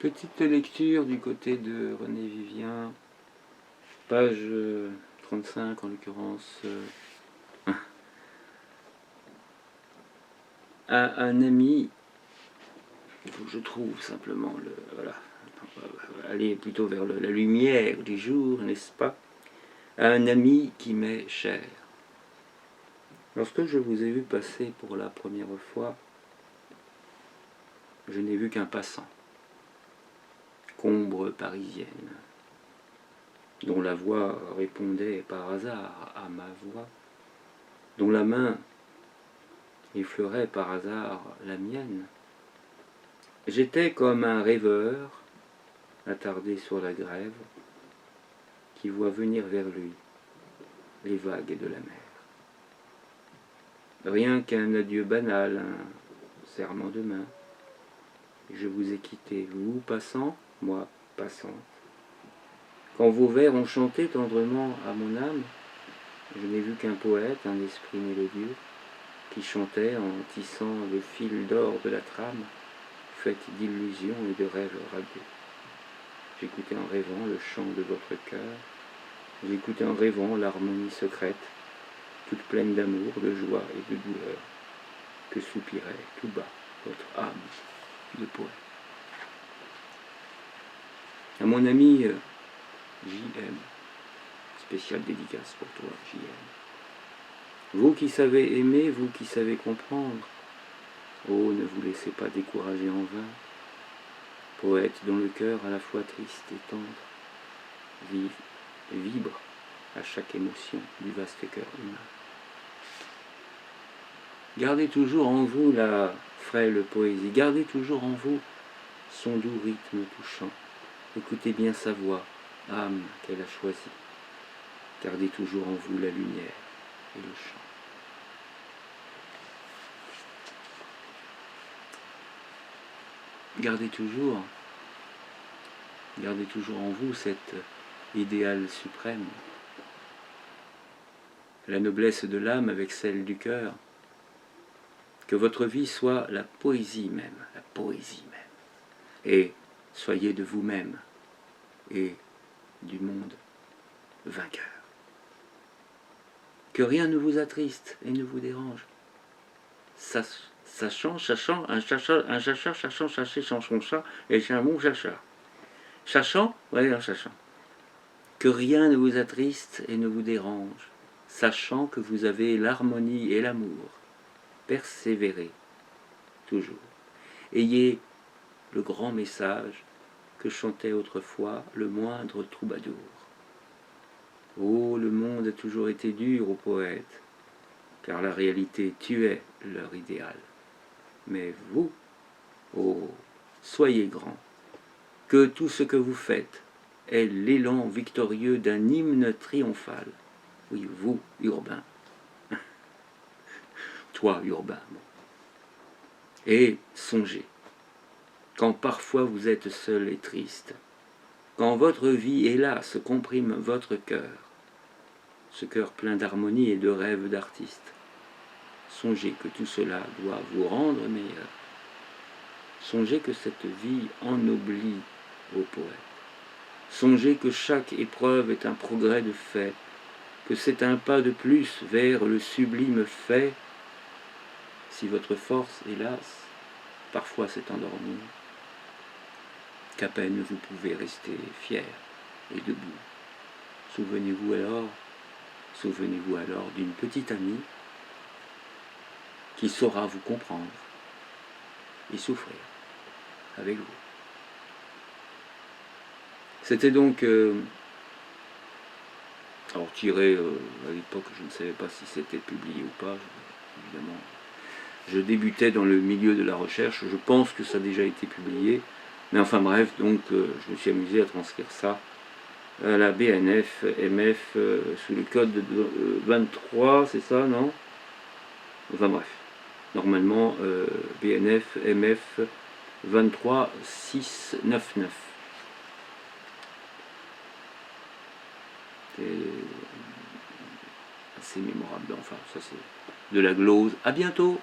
Petite lecture du côté de René Vivien, page 35 en l'occurrence. Un ami, il faut que je trouve simplement le. Voilà. Aller plutôt vers la lumière du jour, n'est-ce pas? Un ami qui m'est cher. Lorsque je vous ai vu passer pour la première fois, je n'ai vu qu'un passant, combre parisienne, dont la voix répondait par hasard à ma voix, dont la main effleurait par hasard la mienne. J'étais comme un rêveur attardé sur la grève qui voit venir vers lui les vagues de la mer. Rien qu'un adieu banal, un serrement de main. Je vous ai quitté, vous passant, moi passante. Quand vos vers ont chanté tendrement à mon âme, je n'ai vu qu'un poète, un esprit mélodieux, qui chantait en tissant le fil d'or de la trame, faite d'illusions et de rêves radieux. J'écoutais en rêvant le chant de votre cœur, j'écoutais en rêvant l'harmonie secrète, toute pleine d'amour, de joie et de douleur, que soupirait tout bas votre âme de poète. À mon ami J.M., spéciale dédicace pour toi, J.M. Vous qui savez aimer, vous qui savez comprendre, oh, ne vous laissez pas décourager en vain. Poète dont le cœur à la fois triste et tendre vibre à chaque émotion du vaste cœur humain. Gardez toujours en vous la frêle poésie, gardez toujours en vous son doux rythme touchant. Écoutez bien sa voix, âme qu'elle a choisie. Gardez toujours en vous la lumière et le chant. Gardez toujours en vous cet idéal suprême, la noblesse de l'âme avec celle du cœur, que votre vie soit la poésie même, et soyez de vous-même et du monde vainqueur. Que rien ne vous attriste et ne vous dérange. Sachant, un chercheur cherchant, chercher son chat, et c'est un bon chercheur. Sachant, ouais, en sachant. Que rien ne vous attriste et ne vous dérange, sachant que vous avez l'harmonie et l'amour. Persévérez, toujours. Ayez le grand message que chantait autrefois le moindre troubadour. Oh, le monde a toujours été dur aux poètes, car la réalité tuait leur idéal. Mais vous, oh, soyez grands, que tout ce que vous faites est l'élan victorieux d'un hymne triomphal. Oui, vous, Urbain. Toi, Urbain. Et songez, quand parfois vous êtes seul et triste, quand votre vie, hélas, comprime votre cœur, ce cœur plein d'harmonie et de rêves d'artiste, songez que tout cela doit vous rendre meilleur. Songez que cette vie ennoblit vos poètes. Songez que chaque épreuve est un progrès de fait, que c'est un pas de plus vers le sublime fait. Si votre force, hélas, parfois s'est endormie, qu'à peine vous pouvez rester fier et debout. Souvenez-vous alors d'une petite amie qui saura vous comprendre et souffrir avec vous. C'était donc, alors tiré à l'époque, je ne savais pas si c'était publié ou pas, évidemment. Je débutais dans le milieu de la recherche, je pense que ça a déjà été publié, mais enfin bref, donc je me suis amusé à transcrire ça à la BNF, MF, sous le code de 23, c'est ça, non? Enfin bref, normalement BNF, MF 23699. C'est assez mémorable, enfin ça c'est de la glose. À bientôt.